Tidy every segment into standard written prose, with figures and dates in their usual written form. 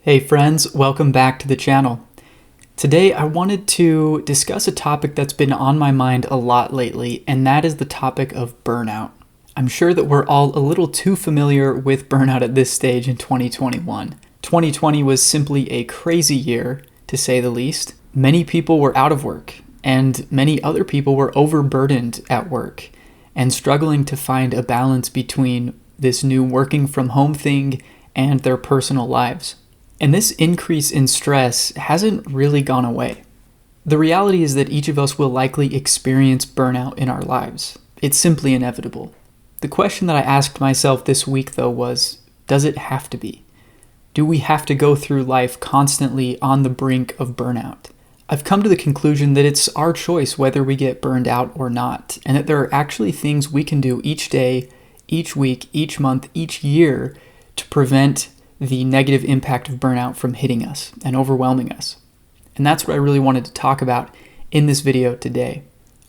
Hey friends, welcome back to the channel. Today I wanted to discuss a topic that's been on my mind a lot lately, and that is the topic of burnout. I'm sure that we're all a little too familiar with burnout at this stage in 2021. 2020 was simply a crazy year, to say the least. Many people were out of work, and many other people were overburdened at work and struggling to find a balance between this new working from home thing and their personal lives. And this increase in stress hasn't really gone away. The reality is that each of us will likely experience burnout in our lives. It's simply inevitable. The question that I asked myself this week, though, was, does it have to be? Do we have to go through life constantly on the brink of burnout? I've come to the conclusion that it's our choice whether we get burned out or not, and that there are actually things we can do each day, each week, each month, each year to prevent the negative impact of burnout from hitting us and overwhelming us. And that's what I really wanted to talk about in this video today.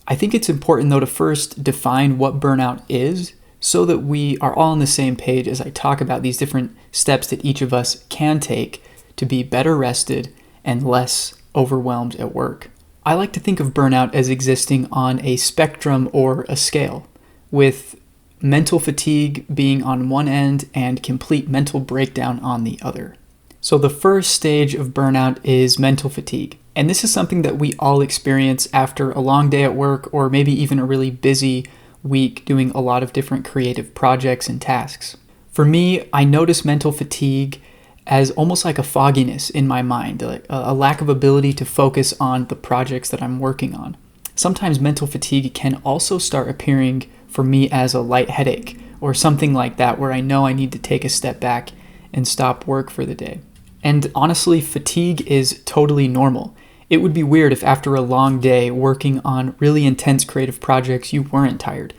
I think it's important, though, to first define what burnout is so that we are all on the same page as I talk about these different steps that each of us can take to be better rested and less overwhelmed at work. I like to think of burnout as existing on a spectrum or a scale, with mental fatigue being on one end and complete mental breakdown on the other. So the first stage of burnout is mental fatigue. And this is something that we all experience after a long day at work or maybe even a really busy week doing a lot of different creative projects and tasks. For me, I notice mental fatigue as almost like a fogginess in my mind, a lack of ability to focus on the projects that I'm working on. Sometimes mental fatigue can also start appearing for me as a light headache or something like that, where I know I need to take a step back and stop work for the day. And honestly, fatigue is totally normal. It would be weird if after a long day working on really intense creative projects, you weren't tired.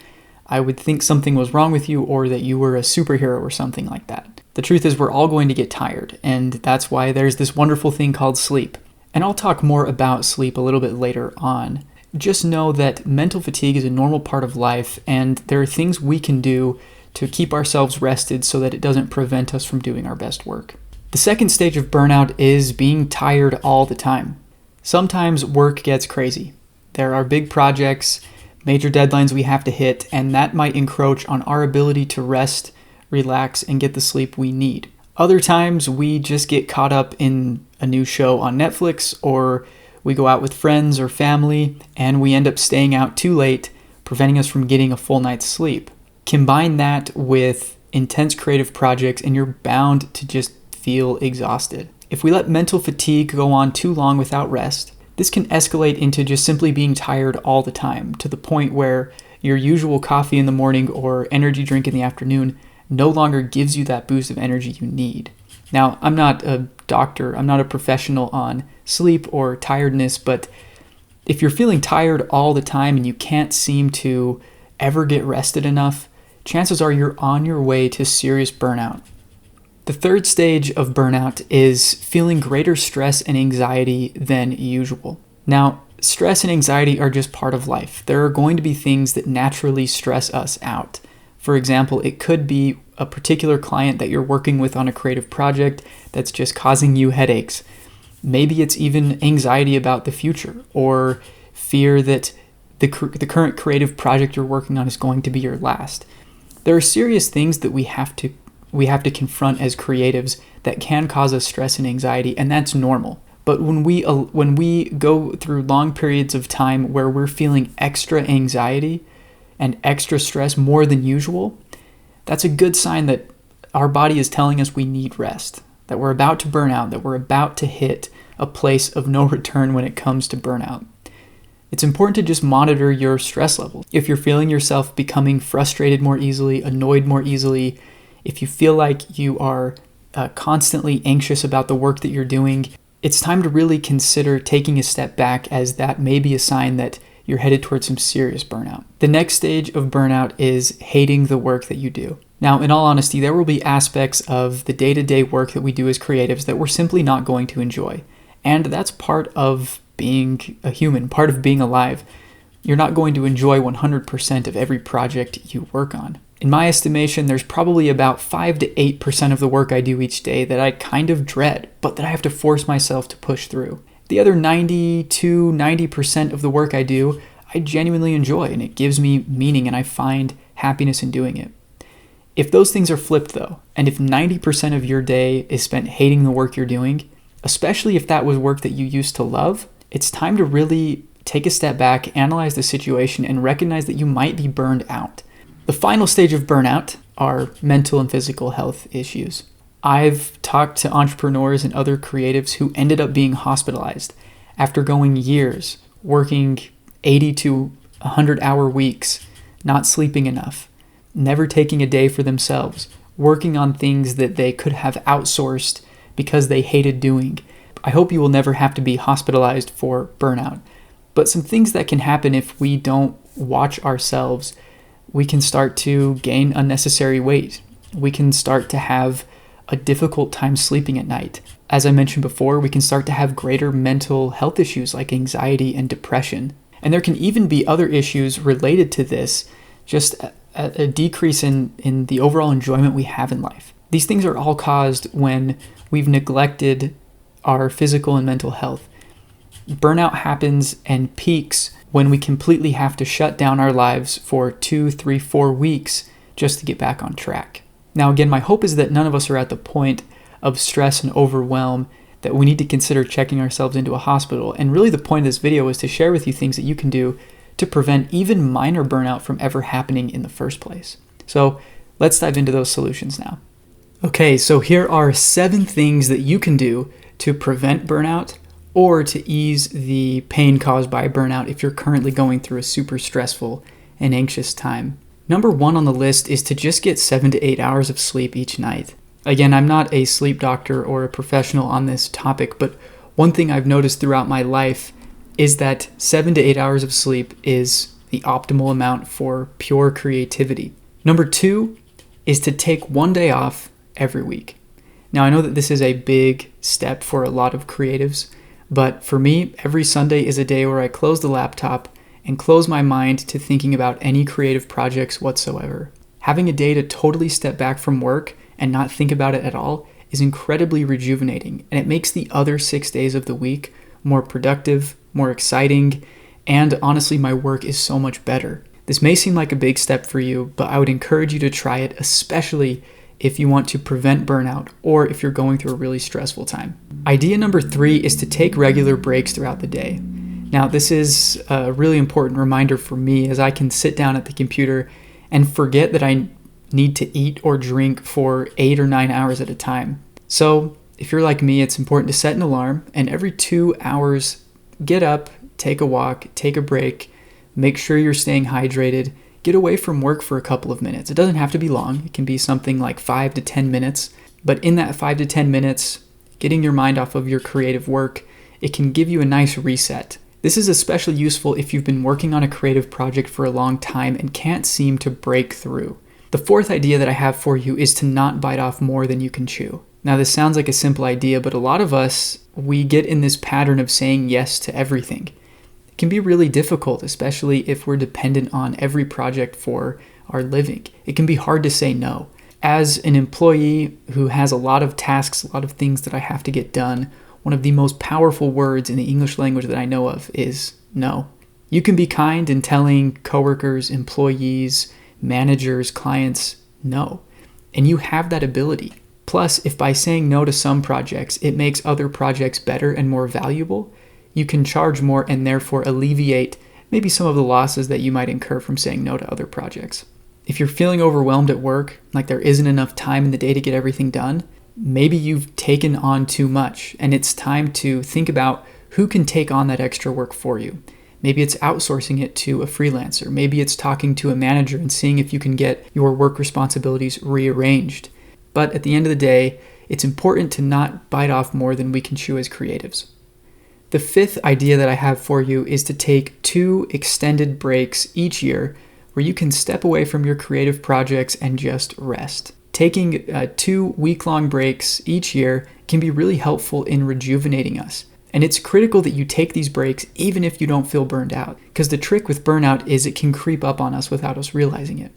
I would think something was wrong with you or that you were a superhero or something like that. The truth is we're all going to get tired, and that's why there's this wonderful thing called sleep. And I'll talk more about sleep a little bit later on. Just know that mental fatigue is a normal part of life, and there are things we can do to keep ourselves rested so that it doesn't prevent us from doing our best work. The second stage of burnout is being tired all the time. Sometimes work gets crazy. There are big projects, major deadlines we have to hit, and that might encroach on our ability to rest, relax, and get the sleep we need. Other times we just get caught up in a new show on Netflix, or we go out with friends or family and we end up staying out too late, preventing us from getting a full night's sleep. Combine that with intense creative projects and you're bound to just feel exhausted. If we let mental fatigue go on too long without rest, this can escalate into just simply being tired all the time, to the point where your usual coffee in the morning or energy drink in the afternoon no longer gives you that boost of energy you need. Now, I'm not a doctor, I'm not a professional on sleep or tiredness, but if you're feeling tired all the time and you can't seem to ever get rested enough, chances are you're on your way to serious burnout. The third stage of burnout is feeling greater stress and anxiety than usual. Now, stress and anxiety are just part of life. There are going to be things that naturally stress us out. For example, it could be a particular client that you're working with on a creative project that's just causing you headaches. Maybe it's even anxiety about the future or fear that the current creative project you're working on is going to be your last. There are serious things that we have to confront as creatives that can cause us stress and anxiety, and that's normal. But when we go through long periods of time where we're feeling extra anxiety and extra stress more than usual, that's a good sign that our body is telling us we need rest, that we're about to burn out, that we're about to hit a place of no return when it comes to burnout. It's important to just monitor your stress level. If you're feeling yourself becoming frustrated more easily, annoyed more easily, if you feel like you are constantly anxious about the work that you're doing, it's time to really consider taking a step back, as that may be a sign that you're headed towards some serious burnout. The next stage of burnout is hating the work that you do. Now, in all honesty, there will be aspects of the day-to-day work that we do as creatives that we're simply not going to enjoy. And that's part of being a human, part of being alive. You're not going to enjoy 100% of every project you work on. In my estimation, there's probably about 5 to 8% of the work I do each day that I kind of dread, but that I have to force myself to push through. The other 90 to 90% of the work I do, I genuinely enjoy, and it gives me meaning, and I find happiness in doing it. If those things are flipped though, and if 90% of your day is spent hating the work you're doing, especially if that was work that you used to love, it's time to really take a step back, analyze the situation, and recognize that you might be burned out. The final stage of burnout are mental and physical health issues. I've talked to entrepreneurs and other creatives who ended up being hospitalized after going years, working 80 to 100-hour weeks, not sleeping enough, never taking a day for themselves, working on things that they could have outsourced because they hated doing. I hope you will never have to be hospitalized for burnout. But some things that can happen if we don't watch ourselves: we can start to gain unnecessary weight. We can start to have a difficult time sleeping at night. As I mentioned before, we can start to have greater mental health issues like anxiety and depression. And there can even be other issues related to this, just a decrease in the overall enjoyment we have in life. These things are all caused when we've neglected our physical and mental health. Burnout happens and peaks when we completely have to shut down our lives for 2, 3, 4 weeks just to get back on track. Now, again, my hope is that none of us are at the point of stress and overwhelm that we need to consider checking ourselves into a hospital. And really the point of this video is to share with you things that you can do to prevent even minor burnout from ever happening in the first place. So let's dive into those solutions now. Okay, so here are 7 things that you can do to prevent burnout or to ease the pain caused by burnout if you're currently going through a super stressful and anxious time. Number 1 on the list is to just get 7 to 8 hours of sleep each night. Again, I'm not a sleep doctor or a professional on this topic, but one thing I've noticed throughout my life is that 7 to 8 hours of sleep is the optimal amount for pure creativity. Number 2 is to take 1 day off every week. Now, I know that this is a big step for a lot of creatives, but for me, every Sunday is a day where I close the laptop and close my mind to thinking about any creative projects whatsoever. Having a day to totally step back from work and not think about it at all is incredibly rejuvenating, and it makes the other 6 days of the week more productive, more exciting, and honestly, my work is so much better. This may seem like a big step for you, but I would encourage you to try it, especially if you want to prevent burnout or if you're going through a really stressful time. Idea number 3 is to take regular breaks throughout the day. Now, this is a really important reminder for me, as I can sit down at the computer and forget that I need to eat or drink for 8 or 9 hours at a time. So if you're like me, it's important to set an alarm, and every 2 hours, get up, take a walk, take a break, make sure you're staying hydrated, get away from work for a couple of minutes. It doesn't have to be long. It can be something like 5 to 10 minutes. But in that 5 to 10 minutes, getting your mind off of your creative work, it can give you a nice reset. This is especially useful if you've been working on a creative project for a long time and can't seem to break through. The 4th idea that I have for you is to not bite off more than you can chew. Now, this sounds like a simple idea, but a lot of us, we get in this pattern of saying yes to everything. It can be really difficult, especially if we're dependent on every project for our living. It can be hard to say no. As an employee who has a lot of tasks, a lot of things that I have to get done, one of the most powerful words in the English language that I know of is no. You can be kind in telling coworkers, employees, managers, clients, no. And you have that ability. Plus, if by saying no to some projects, it makes other projects better and more valuable, you can charge more and therefore alleviate maybe some of the losses that you might incur from saying no to other projects. If you're feeling overwhelmed at work, like there isn't enough time in the day to get everything done, maybe you've taken on too much and it's time to think about who can take on that extra work for you. Maybe it's outsourcing it to a freelancer. Maybe it's talking to a manager and seeing if you can get your work responsibilities rearranged. But at the end of the day, it's important to not bite off more than we can chew as creatives. The 5th idea that I have for you is to take 2 extended breaks each year where you can step away from your creative projects and just rest. Taking 2 week-long breaks each year can be really helpful in rejuvenating us. And it's critical that you take these breaks even if you don't feel burned out, because the trick with burnout is it can creep up on us without us realizing it.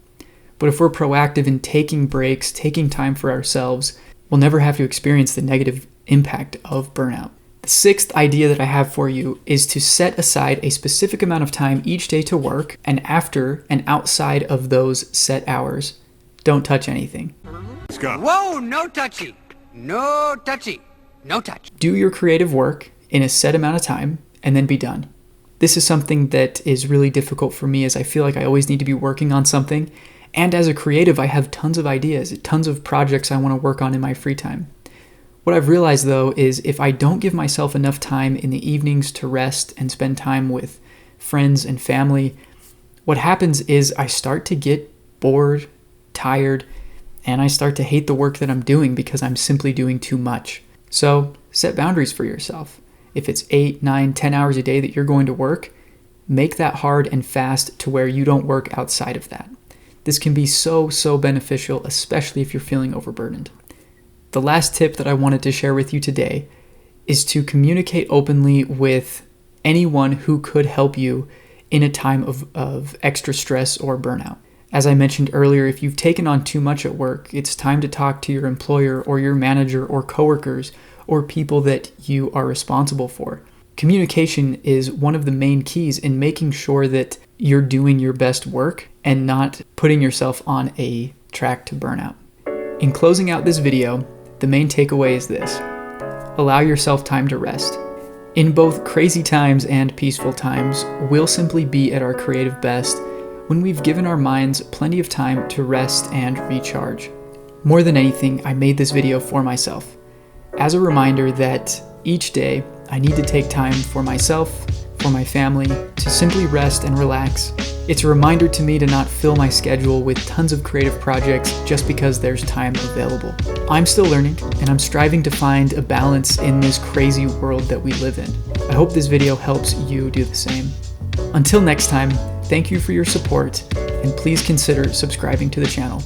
But if we're proactive in taking breaks, taking time for ourselves, we'll never have to experience the negative impact of burnout. The sixth idea that I have for you is to set aside a specific amount of time each day to work, and after and outside of those set hours, don't touch anything. Let's go. Whoa, no touchy. No touchy. No touch. Do your creative work in a set amount of time and then be done. This is something that is really difficult for me, as I feel like I always need to be working on something. And as a creative, I have tons of ideas, tons of projects I want to work on in my free time. What I've realized though is if I don't give myself enough time in the evenings to rest and spend time with friends and family, what happens is I start to get bored, tired, and I start to hate the work that I'm doing because I'm simply doing too much. So set boundaries for yourself. If it's 8, 9, 10 hours a day that you're going to work, make that hard and fast to where you don't work outside of that. This can be so beneficial, especially if you're feeling overburdened. The last tip that I wanted to share with you today is to communicate openly with anyone who could help you in a time of extra stress or burnout. As I mentioned earlier, if you've taken on too much at work, it's time to talk to your employer or your manager or coworkers or people that you are responsible for. Communication is one of the main keys in making sure that you're doing your best work and not putting yourself on a track to burnout. In closing out this video, the main takeaway is this: allow yourself time to rest. In both crazy times and peaceful times, we'll simply be at our creative best when we've given our minds plenty of time to rest and recharge. More than anything, I made this video for myself, as a reminder that each day I need to take time for myself, for my family, to simply rest and relax. It's a reminder to me to not fill my schedule with tons of creative projects just because there's time available. I'm still learning, and I'm striving to find a balance in this crazy world that we live in. I hope this video helps you do the same. Until next time, thank you for your support, and please consider subscribing to the channel.